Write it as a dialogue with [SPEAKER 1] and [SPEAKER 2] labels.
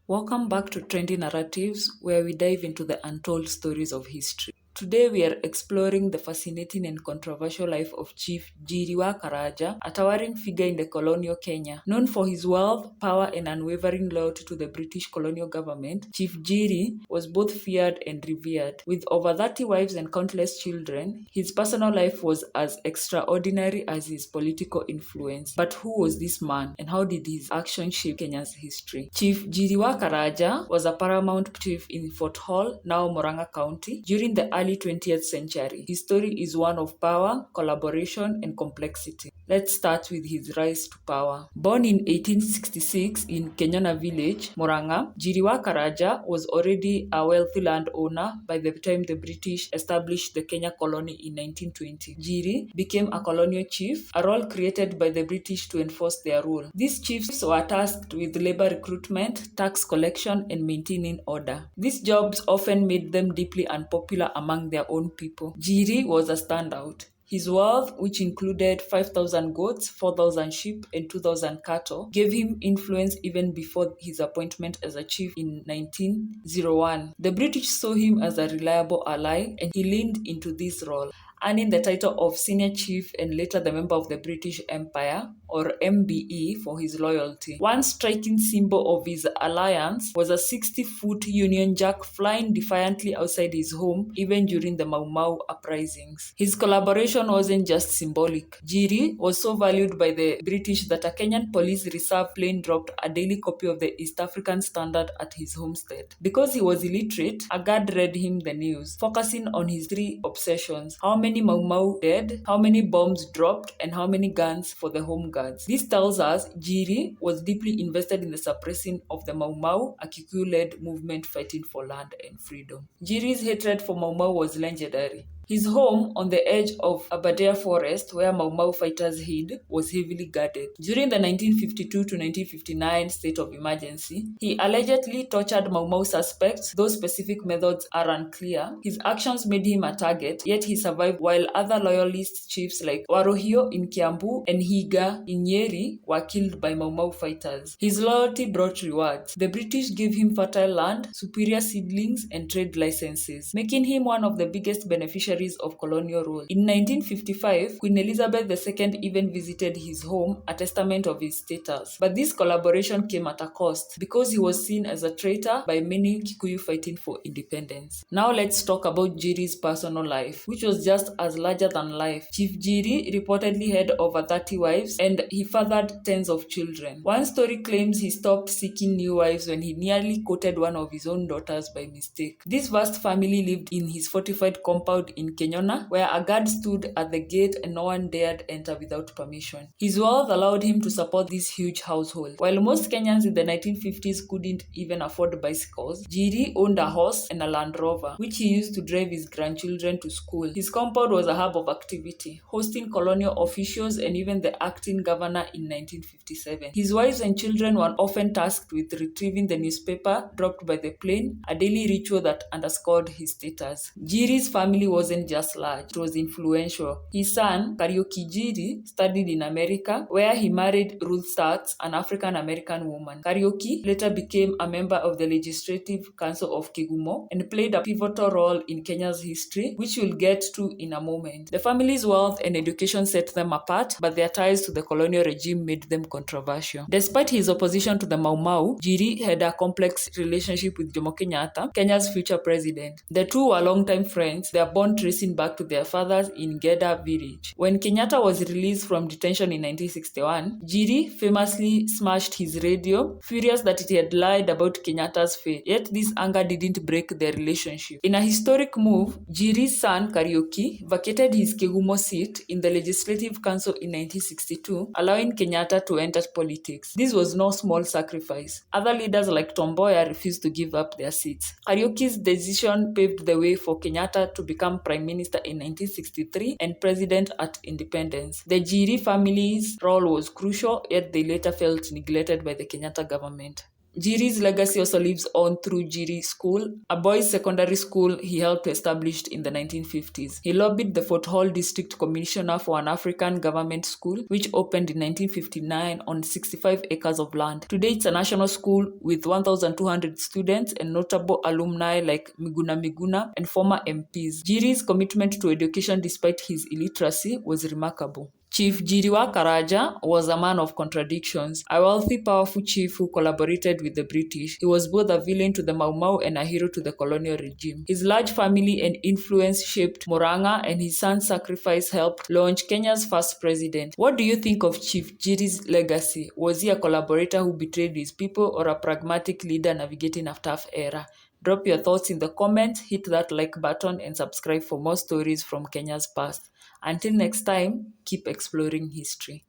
[SPEAKER 1] Welcome back to Trendy Narratives, where we dive into the untold stories of history. Today we are exploring the fascinating and controversial life of Chief Njiiri Karanja, a towering figure in the colonial Kenya. Known for his wealth, power, and unwavering loyalty to the British colonial government, Chief Njiiri was both feared and revered. With over 30 wives and countless children, his personal life was as extraordinary as his political influence. But who was this man, and how did his actions shape Kenya's history? Chief Njiiri Karanja was a paramount chief in Fort Hall, now Murang'a County, during the early 20th century. His story is one of power, collaboration, and complexity. Let's start with his rise to power. Born in 1866 in Kenyana village, Murang'a, Njiiri Karanja was already a wealthy landowner by the time the British established the Kenya colony in 1920. Jiri became a colonial chief, a role created by the British to enforce their rule. These chiefs were tasked with labor recruitment, tax collection, and maintaining order. These jobs often made them deeply unpopular among their own people. Jiri was a standout. His wealth, which included 5,000 goats, 4,000 sheep, and 2,000 cattle, gave him influence even before his appointment as a chief in 1901. The British saw him as a reliable ally, and he leaned into this role, earning the title of Senior Chief and later the Member of the British Empire, or MBE, for his loyalty. One striking symbol of his alliance was a 60-foot Union Jack flying defiantly outside his home, even during the Mau Mau uprisings. His collaboration wasn't just symbolic. Jiri was so valued by the British that a Kenyan police reserve plane dropped a daily copy of the East African Standard at his homestead. Because he was illiterate, a guard read him the news, focusing on his three obsessions: how many Mau Mau dead, how many bombs dropped, and how many guns for the home guards. This tells us Jiri was deeply invested in the suppressing of the Mau Mau, a Kikuyu-led movement fighting for land and freedom. Jiri's hatred for Mau Mau was legendary. His home on the edge of Aberdare Forest, where Mau Mau fighters hid, was heavily guarded. During the 1952 to 1959 state of emergency, he allegedly tortured Mau Mau suspects, though specific methods are unclear. His actions made him a target, yet he survived, while other loyalist chiefs like Warohio in Kiambu and Higa in Nyeri were killed by Mau Mau fighters. His loyalty brought rewards. The British gave him fertile land, superior seedlings, and trade licenses, making him one of the biggest beneficiaries of colonial rule. In 1955, Queen Elizabeth II even visited his home, a testament of his status. But this collaboration came at a cost, because he was seen as a traitor by many Kikuyu fighting for independence. Now let's talk about Jiri's personal life, which was just as larger than life. Chief Jiri reportedly had over 30 wives, and he fathered tens of children. One story claims he stopped seeking new wives when he nearly courted one of his own daughters by mistake. This vast family lived in his fortified compound in Kenyana, where a guard stood at the gate and no one dared enter without permission. His wealth allowed him to support this huge household. While most Kenyans in the 1950s couldn't even afford bicycles, Jiri owned a horse and a Land Rover, which he used to drive his grandchildren to school. His compound was a hub of activity, hosting colonial officials and even the acting governor in 1957. His wives and children were often tasked with retrieving the newspaper dropped by the plane, a daily ritual that underscored his status. Jiri's family wasn't just large, it was influential. His son, Jiri, studied in America, where he married Ruth Starks, an African-American woman. Kariuki later became a member of the Legislative Council of Kigumo and played a pivotal role in Kenya's history, which we'll get to in a moment. The family's wealth and education set them apart, but their ties to the colonial regime made them controversial. Despite his opposition to the Mau Mau, Jiri had a complex relationship with Jomo Kenyatta, Kenya's future president. The two were longtime friends, their bond tracing back to their fathers in Geda village. When Kenyatta was released from detention in 1961, Jiri famously smashed his radio, furious that it had lied about Kenyatta's fate. Yet this anger didn't break their relationship. In a historic move, Jiri's son Kariuki vacated his Kegumo seat in the Legislative Council in 1962, allowing Kenyatta to enter politics. This was no small sacrifice. Other leaders like Tomboya refused to give up their seats. Kariuki's decision paved the way for Kenyatta to become Prime Minister in 1963 and President at independence. The Jiri family's role was crucial, yet they later felt neglected by the Kenyatta government. Jiri's legacy also lives on through Jiri School, a boys' secondary school he helped establish in the 1950s. He lobbied the Fort Hall District Commissioner for an African government school, which opened in 1959 on 65 acres of land. Today, it's a national school with 1,200 students and notable alumni like Miguna and former MPs. Jiri's commitment to education despite his illiteracy was remarkable. Chief Njiiri wa Karanja was a man of contradictions, a wealthy, powerful chief who collaborated with the British. He was both a villain to the Mau Mau and a hero to the colonial regime. His large family and influence shaped Murang'a, and his son's sacrifice helped launch Kenya's first president. What do you think of Chief Njiiri's legacy? Was he a collaborator who betrayed his people, or a pragmatic leader navigating a tough era? Drop your thoughts in the comments, hit that like button, and subscribe for more stories from Kenya's past. Until next time, keep exploring history.